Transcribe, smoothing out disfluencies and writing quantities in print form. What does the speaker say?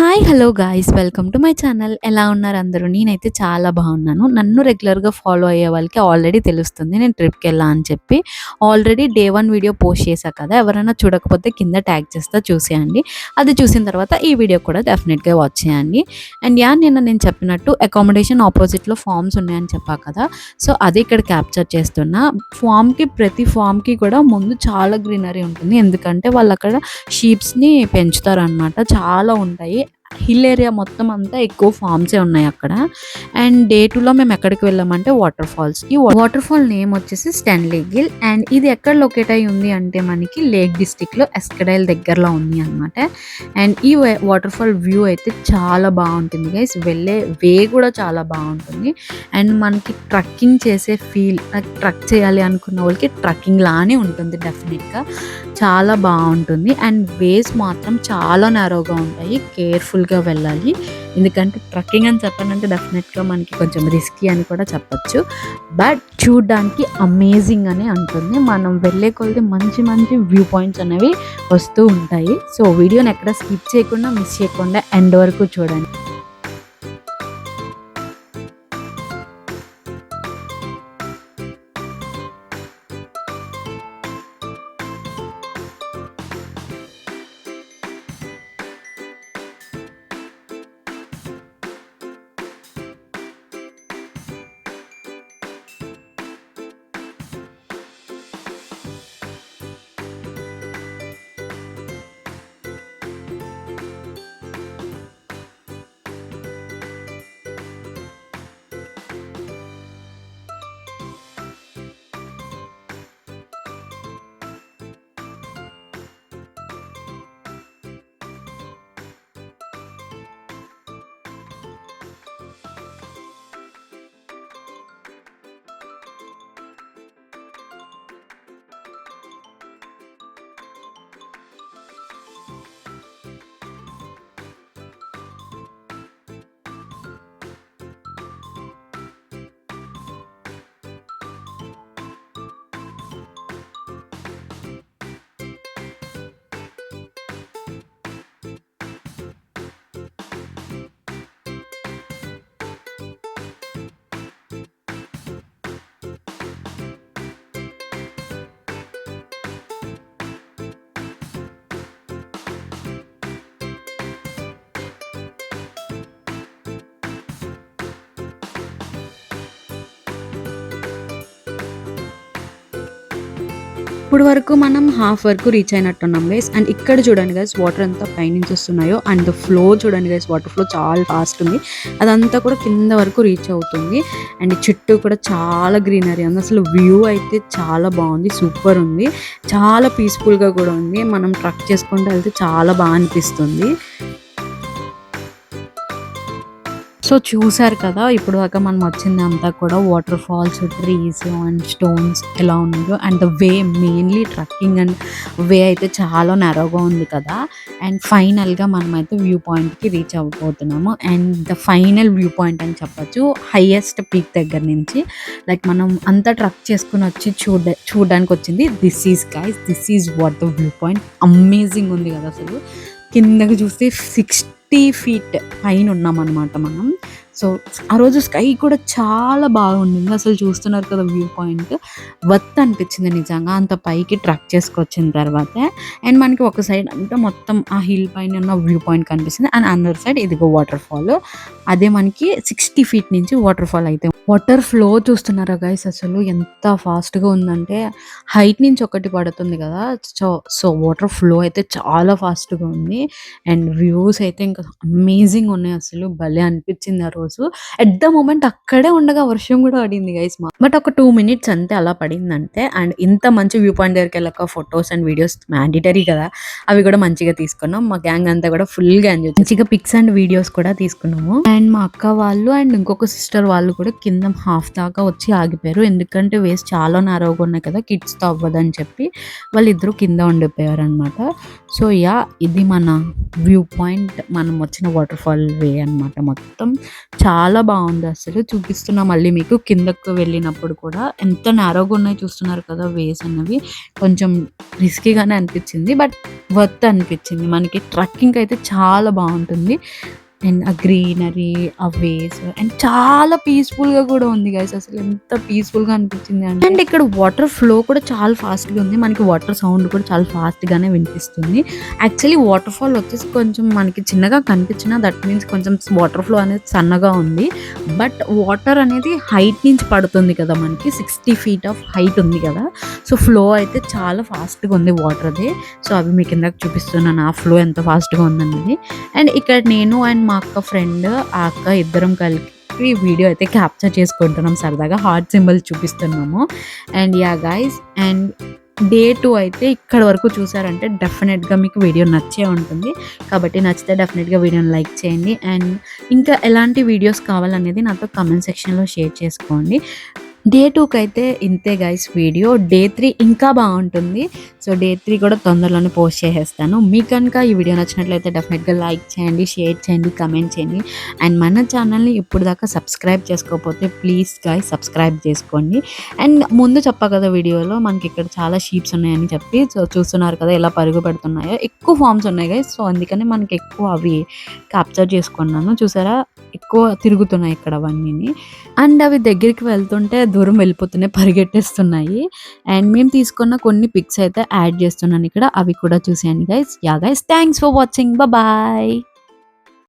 Hi hello guys welcome to my channel. ఎలా ఉన్నారు అందరూ? నేనైతే చాలా బాగున్నాను. నన్ను రెగ్యులర్గా ఫాలో అయ్యే వాళ్ళకి ఆల్రెడీ తెలుస్తుంది నేను ట్రిప్కి వెళ్ళా అని చెప్పి. ఆల్రెడీ డే 1 వీడియో పోస్ట్ చేశా కదా, ఎవరైనా చూడకపోతే కింద ట్యాగ్ చేస్తా చూసేయండి. అది చూసిన తర్వాత ఈ వీడియో కూడా డెఫినెట్గా వాచ్ చేయండి. అండ్ నిన్న నేను చెప్పినట్టు అకామిడేషన్ ఆపోజిట్లో ఫార్మ్స్ ఉన్నాయని చెప్పా కదా, సో అది ఇక్కడ క్యాప్చర్ చేస్తున్నా. ప్రతి ఫామ్కి కూడా ముందు చాలా గ్రీనరీ ఉంటుంది, ఎందుకంటే వాళ్ళు అక్కడ షీప్స్ని పెంచుతారనమాట. చాలా ఉంటాయి, హిల్ ఏరియా మొత్తం అంతా ఎక్కువ ఫార్మ్సే ఉన్నాయి అక్కడ. అండ్ డే 2లో మేము ఎక్కడికి వెళ్ళామంటే వాటర్ ఫాల్స్. ఈ వాటర్ ఫాల్ నేమ్ వచ్చేసి స్టాన్లీ గిల్. అండ్ ఇది ఎక్కడ లొకేట్ అయి ఉంది అంటే మనకి లేక్ డిస్ట్రిక్ట్లో ఎస్కడైల్ దగ్గరలో ఉంది అనమాట. అండ్ ఈ వాటర్ ఫాల్ వ్యూ అయితే చాలా బాగుంటుంది గైస్, వెళ్ళే వే కూడా చాలా బాగుంటుంది. అండ్ మనకి ట్రక్కింగ్ చేసే ఫీల్, ట్రక్ చేయాలి అనుకున్న వాళ్ళకి ట్రక్కింగ్ లానే ఉంటుంది డెఫినెట్గా, చాలా బాగుంటుంది. అండ్ వేస్ మాత్రం చాలా నేరోగా ఉంటాయి, కేర్ఫుల్గా వెళ్ళాలి. ఎందుకంటే ట్రక్కింగ్ అని చెప్పానంటే డెఫినెట్గా మనకి కొంచెం రిస్కీ అని కూడా చెప్పచ్చు, బట్ చూడ్డానికి అమేజింగ్ అని ఉంటుంది. మనం వెళ్ళే కొలది మంచి మంచి వ్యూ పాయింట్స్ అనేవి వస్తూ ఉంటాయి. సో వీడియోని ఎక్కడ స్కిప్ చేయకుండా, మిస్ చేయకుండా ఎండ్ వరకు చూడండి. ఇప్పుడు వరకు మనం హాఫ్ వరకు రీచ్ అయినట్టున్నాం గైస్. అండ్ ఇక్కడ చూడండి గైస్, వాటర్ అంతా పైనుంచి వస్తున్నాయో, అండ్ ఫ్లో చూడండి గైస్, వాటర్ ఫ్లో చాలా ఫాస్ట్ ఉంది. అదంతా కూడా కింద వరకు రీచ్ అవుతుంది. అండ్ చుట్టూ కూడా చాలా గ్రీనరీ ఉంది. అసలు వ్యూ అయితే చాలా బాగుంది, సూపర్ ఉంది, చాలా పీస్ఫుల్గా కూడా ఉంది. మనం ట్రక్ చేసుకుంటూ వెళ్తే చాలా బాగా అనిపిస్తుంది. సో చూసారు కదా, ఇప్పుడు దాకా మనం వచ్చింది అంతా కూడా water falls, trees and stones ఎలా ఉన్నాయో. And the way, mainly trekking and way అయితే చాలా నేరోగా ఉంది కదా. అండ్ ఫైనల్గా మనమైతే వ్యూ పాయింట్కి రీచ్ అవ్వబోతున్నాము. And the final view point అని చెప్పచ్చు, హైయెస్ట్ పీక్ దగ్గర నుంచి. లైక్ మనం అంతా ట్రక్ చేసుకుని వచ్చి చూడడానికి వచ్చింది. This is what the view point. Amazing ఉంది కదా అసలు. కిందకి చూస్తే 60 feet పైన ఉన్నాం అనమాట మనం. సో ఆ రోజు స్కై కూడా చాలా బాగుండింది. అసలు చూస్తున్నారు కదా వ్యూ పాయింట్, వర్త్ అనిపించింది నిజంగా అంత పైకి ట్రక్ చేసుకొచ్చిన తర్వాత. అండ్ మనకి ఒక సైడ్ అంతా మొత్తం ఆ హిల్ పైన ఉన్న వ్యూ పాయింట్ కనిపిస్తుంది, అండ్ అందర్ సైడ్ ఇదిగో వాటర్ ఫాల్. అదే మనకి 60 feet నుంచి వాటర్ ఫాల్ అయితే. వాటర్ ఫ్లో చూస్తున్నారా గైస్, అసలు ఎంత ఫాస్ట్గా ఉందంటే, హైట్ నుంచి ఒకటి పడుతుంది కదా, సో వాటర్ ఫ్లో అయితే చాలా ఫాస్ట్గా ఉంది. అండ్ వ్యూస్ అయితే ఇంకా అమేజింగ్ ఉన్నాయి, అసలు భలే అనిపించింది ఆ రోజు. ఎట్ ద మూమెంట్ అక్కడే ఉండగా వర్షం కూడా పడింది గైస్, బట్ ఒక 2 minutes అంతే అలా పడిందంటే. అండ్ ఇంత మంచి వ్యూ పాయింట్ దగ్గరికి వెళ్ళక ఫొటోస్ అండ్ వీడియోస్ మ్యాండేటరీ కదా, అవి కూడా మంచిగా తీసుకున్నాం. మా గ్యాంగ్ అంతా కూడా ఫుల్గా ఎంజాయ్, మంచిగా పిక్స్ అండ్ వీడియోస్ కూడా తీసుకున్నాము. అండ్ మా అక్క వాళ్ళు అండ్ ఇంకొక సిస్టర్ వాళ్ళు కూడా కింద హాఫ్ దాకా వచ్చి ఆగిపోయారు, ఎందుకంటే వేస్ట్ చాలా నారోగా ఉన్నాయి కదా, కిడ్స్తో అవ్వదని చెప్పి వాళ్ళిద్దరూ కింద ఉండిపోయారు అనమాట. సో ఇది మన వ్యూ పాయింట్, మనం వచ్చిన వాటర్ ఫాల్ వే అనమాట. మొత్తం చాలా బాగుంది, అసలు చూపిస్తున్నా మళ్ళీ మీకు. కిందకు వెళ్ళినప్పుడు కూడా ఎంత నారోగా ఉన్నాయో చూస్తున్నారు కదా వేస్ అన్నవి. కొంచెం రిస్కీగానే అనిపించింది, బట్ వర్త్ అనిపించింది. మనకి ట్రెక్కింగ్ అయితే చాలా బాగుంటుంది. అండ్ ఆ గ్రీనరీ, ఆ వేస్ అండ్ చాలా పీస్‌ఫుల్‌గా కూడా ఉంది గైస్. అసలు ఎంత పీస్‌ఫుల్‌గా అనిపించింది అంటే, అండ్ ఇక్కడ వాటర్ ఫ్లో కూడా చాలా ఫాస్ట్‌గా ఉంది. మనకి వాటర్ సౌండ్ కూడా చాలా ఫాస్ట్‌గానే వినిపిస్తుంది. యాక్చువల్లీ వాటర్ ఫాల్ వచ్చేసి కొంచెం మనకి చిన్నగా కనిపించినా దట్ మీన్స్ కొంచెం వాటర్ ఫ్లో అనేది సన్నగా ఉంది. బట్ వాటర్ అనేది హైట్ నుంచి పడుతుంది కదా! మనకి 60 ఫీట్ ఆఫ్ హైట్ ఉంది కదా! సో, ఫ్లో అయితే చాలా ఫాస్ట్‌గా ఉంది వాటర్‌ది. సో, అవి మీకు ఇందాక చూపిస్తున్నాను. ఆ ఫ్లో ఎంత ఫాస్ట్‌గా ఉందన్నది. అండ్ ఇక్కడ నేను అండ్ మా అక్క ఫ్రెండ్, ఆ అక్క ఇద్దరం కలిపి వీడియో అయితే క్యాప్చర్ చేసుకుంటున్నాం సరదాగా. హార్ట్ సింబల్ చూపిస్తున్నాము. And yeah! Guys and day 2 అయితే ఇక్కడి వరకు చూసారంటే డెఫినెట్‌గా మీకు వీడియో నచ్చే ఉంటుంది. కాబట్టి నచ్చితే డెఫినెట్‌గా వీడియోని లైక్ చేయండి. అండ్ ఇంకా ఎలాంటి వీడియోస్ కావాలనేది నాతో కామెంట్ సెక్షన్‌లో షేర్ చేసుకోండి. డే 2 అయితే ఇంతే గైస్ వీడియో. డే 3 ఇంకా బాగుంటుంది. సో, డే 3 కూడా తొందరలోనే పోస్ట్ చేసేస్తాను. మీకు కనుక ఈ వీడియో నచ్చినట్లయితే డెఫినెట్‌గా లైక్ చేయండి, షేర్ చేయండి, కమెంట్ చేయండి. అండ్ మన ఛానల్‌ని ఇప్పటిదాకా సబ్స్క్రైబ్ చేసుకోకపోతే ప్లీజ్ గైస్ సబ్స్క్రైబ్ చేసుకోండి. అండ్ ముందు చెప్పా కదా వీడియోలో మనకి ఇక్కడ చాలా షీప్స్ ఉన్నాయని చెప్పి. సో, చూస్తున్నారు కదా ఎలా పరుగు పెడుతున్నాయో. ఎక్కువ ఫార్మ్స్ ఉన్నాయి గైస్. సో, అందుకని మనకి ఎక్కువ అవి క్యాప్చర్ చేసుకున్నాను. చూసారా? ఎక్కువ తిరుగుతున్నాయి ఇక్కడ అవన్నీని. అండ్ అవి దగ్గరికి వెళ్తుంటే దూరం వెళ్ళిపోతున్నాయి, పరిగెట్టేస్తున్నాయి. అండ్ మేము తీసుకున్న కొన్ని పిక్స్ అయితే యాడ్ చేస్తున్నాను ఇక్కడ. అవి కూడా చూసేయండి guys. Yeah! Guys thanks for watching. Bye.